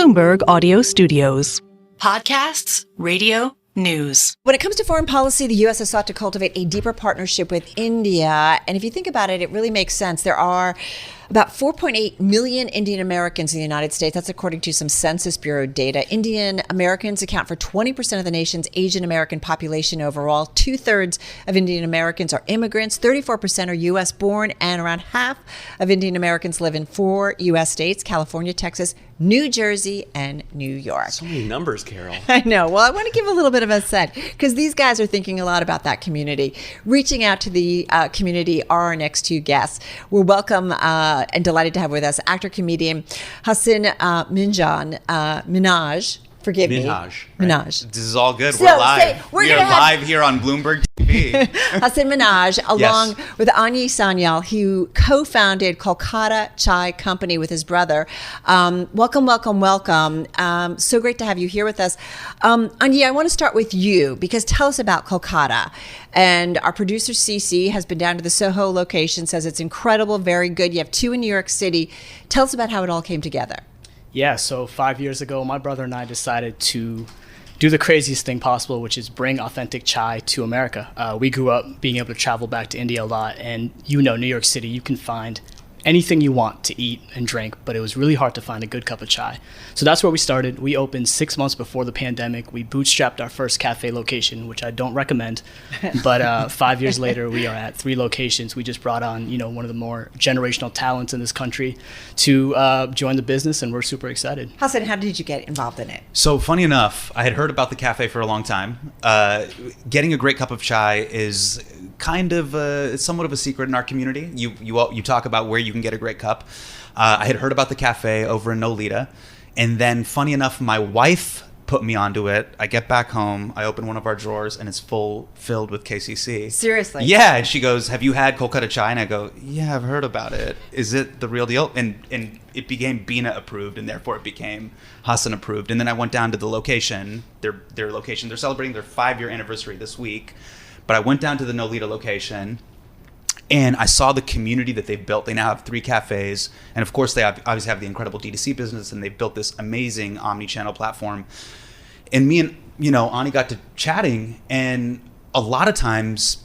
Bloomberg Audio Studios. Podcasts, radio, news. When it comes to foreign policy, the U.S. has sought to cultivate a deeper partnership with India. And if you think about it, it really makes sense. There are about 4.8 million Indian Americans in the United States. That's according to some Census Bureau data. Indian Americans account for 20% of the nation's Asian American population overall. 2/3 of Indian Americans are immigrants. 34% are U.S. born, and around half of Indian Americans live in 4 U.S. states: California, Texas, New Jersey, and New York. So many numbers, Carol. I know. Well, I want to give a little bit of a set because these guys are thinking a lot about that community. Reaching out to the community are our next two guests. We're welcome and delighted to have with us actor-comedian Hasan Minhaj. Forgive me. Minhaj. This is all good. So, we're live. We are live here on Bloomberg TV. Hasan Minhaj, along with Sanyal, who co-founded Kolkata Chai Company with his brother. Welcome. So great to have you here with us. Anya, I want to start with you because tell us about Kolkata. And our producer, Cece, has been down to the Soho location, says it's incredible, very good. You have 2 in New York City. Tell us about how it all came together. Yeah, so 5 years ago, my brother and I decided to do the craziest thing possible, which is bring authentic chai to America. We grew up being able to travel back to India a lot, and New York City, you can find anything you want to eat and drink, but it was really hard to find a good cup of chai. So that's where we started. We opened 6 months before the pandemic. We bootstrapped our first cafe location, which I don't recommend, but 5 years later, we are at 3 locations. We just brought on, one of the more generational talents in this country to join the business, and we're super excited. Hasan, how did you get involved in it? So funny enough, I had heard about the cafe for a long time. Getting a great cup of chai is kind of it's somewhat of a secret in our community. You talk about where you can get a great cup. I had heard about the cafe over in Nolita, and then funny enough, my wife put me onto it. I get back home, I open one of our drawers, and it's filled with KCC. Seriously? Yeah, and she goes, "Have you had Kolkata Chai?" And I go, "Yeah, I've heard about it. Is it the real deal?" And it became Bina approved, and therefore it became Hasan approved. And then I went down to the location, their location. They're celebrating their 5-year anniversary this week. But I went down to the Nolita location, and I saw the community that they've built. They now have 3 cafes, and of course they obviously have the incredible D2C business, and they've built this amazing omni-channel platform. And me and Ani got to chatting, and a lot of times,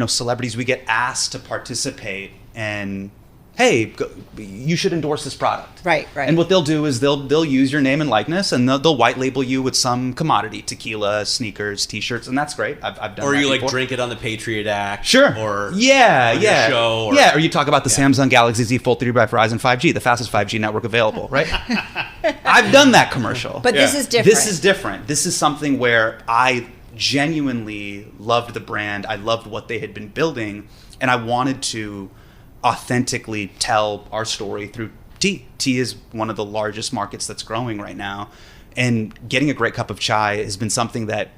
celebrities, we get asked to participate, and hey, you should endorse this product. Right. And what they'll do is they'll use your name and likeness, and they'll white label you with some commodity, tequila, sneakers, T-shirts, and that's great. I've done that. Or you before. drink it on the Patriot Act. Sure. Or yeah. show. Or you talk about the Samsung Galaxy Z Fold 3 by Verizon 5G, the fastest 5G network available, right? I've done that commercial. But this is different. This is different. This is something where I genuinely loved the brand. I loved what they had been building, and I wanted to authentically tell our story through tea. Tea is one of the largest markets that's growing right now, and getting a great cup of chai has been something that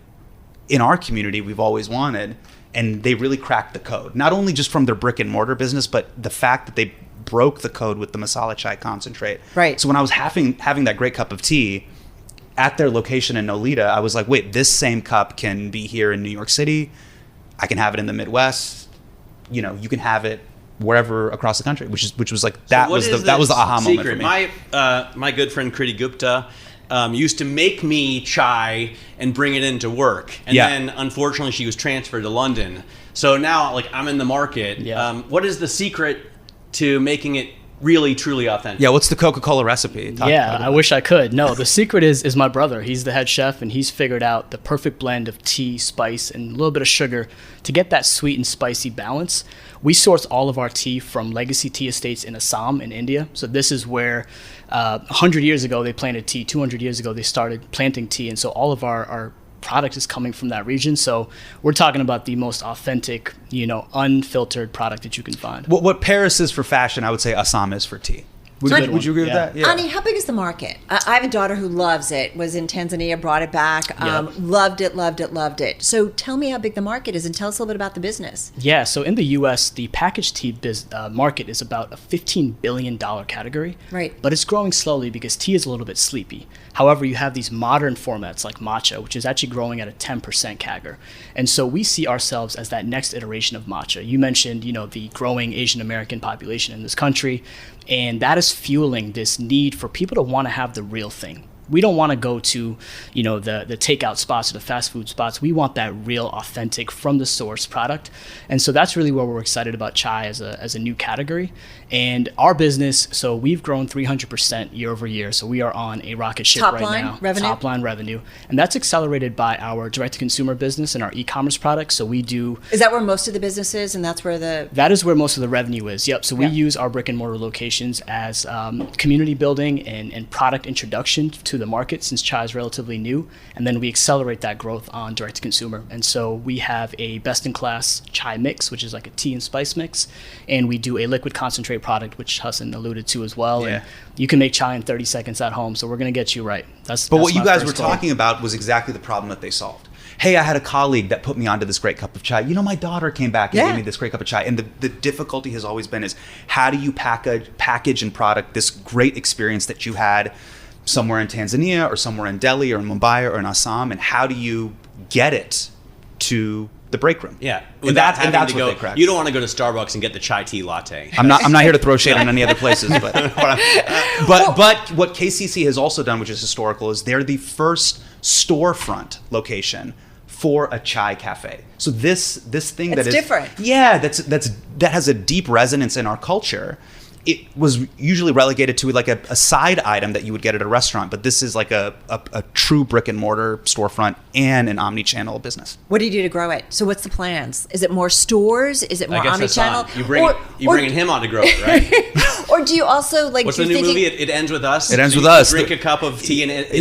in our community we've always wanted, and they really cracked the code, not only just from their brick and mortar business, but the fact that they broke the code with the masala chai concentrate. Right. So when I was having that great cup of tea at their location in Nolita, I was like, wait, this same cup can be here in New York City. I can have it in the Midwest. You can have it wherever across the country, which was like that was the aha moment for me. My good friend Kriti Gupta used to make me chai and bring it into work, and then unfortunately she was transferred to London. So now I'm in the market. Yeah. What is the secret to making it really truly authentic? Yeah, what's the Coca-Cola recipe? I wish I could. No, the secret is my brother. He's the head chef, and he's figured out the perfect blend of tea, spice, and a little bit of sugar to get that sweet and spicy balance. We source all of our tea from legacy tea estates in Assam in India. So this is where 100 years ago they planted tea, 200 years ago they started planting tea, and so all of our product is coming from that region. So we're talking about the most authentic, unfiltered product that you can find. What Paris is for fashion, I would say Assam is for tea. Would you agree with that? Yeah. Ani, how big is the market? I have a daughter who loves it, was in Tanzania, brought it back, loved it. So tell me how big the market is and tell us a little bit about the business. Yeah, so in the U.S., the packaged tea market is about a $15 billion category. Right. But it's growing slowly because tea is a little bit sleepy. However, you have these modern formats like matcha, which is actually growing at a 10% CAGR. And so we see ourselves as that next iteration of matcha. You mentioned, the growing Asian American population in this country, and that is fueling this need for people to want to have the real thing. we don't want to go to, the takeout spots or the fast food spots. We want that real, authentic, from the source product. And so that's really where we're excited about chai as a new category. And our business, so we've grown 300% year over year. So we are on a rocket ship right now. Top line revenue. And that's accelerated by our direct-to-consumer business and our e-commerce products. So we do... Is that where most of the business is, and that's where That is where most of the revenue is, yep. So we use our brick-and-mortar locations as community building and product introduction to the market, since chai is relatively new. And then we accelerate that growth on direct-to-consumer. And so we have a best-in-class chai mix, which is like a tea and spice mix. And we do a liquid concentrate product, which Hasan alluded to as well. Yeah. And you can make chai in 30 seconds at home, so we're going to get you right. But what you guys were talking about was exactly the problem that they solved. Hey, I had a colleague that put me onto this great cup of chai. My daughter came back and gave me this great cup of chai. And the difficulty has always been is how do you package and product this great experience that you had somewhere in Tanzania or somewhere in Delhi or in Mumbai or in Assam, and how do you get it to the break room? Yeah, and that's what they crack. You don't want to go to Starbucks and get the chai tea latte. I'm not here to throw shade on any other places, but what KCC has also done, which is historical, is they're the first storefront location for a chai cafe. So this thing that is different. Yeah, that has a deep resonance in our culture. It was usually relegated to like a side item that you would get at a restaurant, but this is like a true brick and mortar storefront and an omni-channel business. What do you do to grow it? So what's the plans? Is it more stores? Is it more omni-channel? You bringing him on to grow it, right? Or do you also like? What's the new movie? It ends with us. It ends with us. Drink a cup of tea and it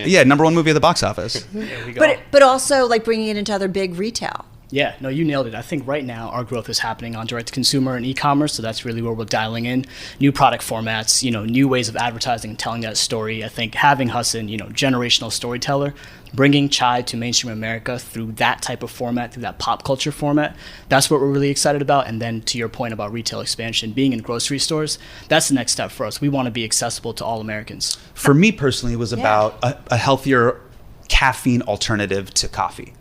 yeah. Number one movie at the box office. There we go. But also like bringing it into other big retail. Yeah, no, you nailed it. I think right now our growth is happening on direct-to-consumer and e-commerce, so that's really where we're dialing in. New product formats, new ways of advertising and telling that story. I think having Hasan, generational storyteller, bringing chai to mainstream America through that type of format, through that pop culture format, that's what we're really excited about. And then to your point about retail expansion, being in grocery stores, that's the next step for us. We want to be accessible to all Americans. For me personally, it was about a healthier caffeine alternative to coffee.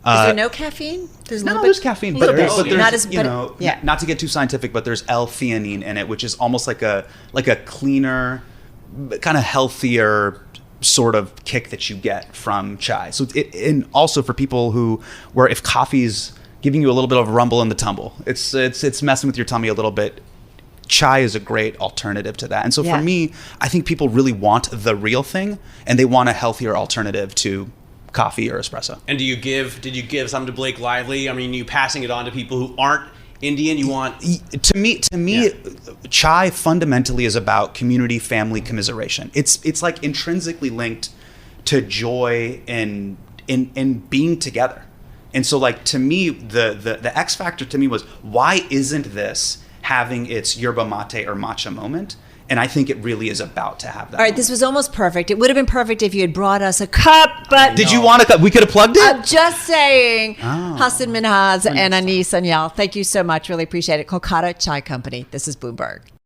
Is there no caffeine? There's caffeine, but there's not not to get too scientific, but there's L-theanine in it, which is almost like a cleaner, kind of healthier sort of kick that you get from chai. So and also for people where if coffee's giving you a little bit of a rumble in the tumble, it's messing with your tummy a little bit. Chai is a great alternative to that. And so for me, I think people really want the real thing, and they want a healthier alternative to coffee or espresso. And did you give some to Blake Lively? I mean, you passing it on to people who aren't Indian? You want to me, chai fundamentally is about community, family, commiseration. It's like intrinsically linked to joy and being together. And so, like, to me, the X factor to me was, why isn't this having its yerba mate or matcha moment? And I think it really is about to have that. All right, this was almost perfect. It would have been perfect if you had brought us a cup, but... Did you want a cup? We could have plugged it? I'm just saying. Hasan Minhaj and Sanyal, thank you so much. Really appreciate it. Kolkata Chai Company. This is Bloomberg.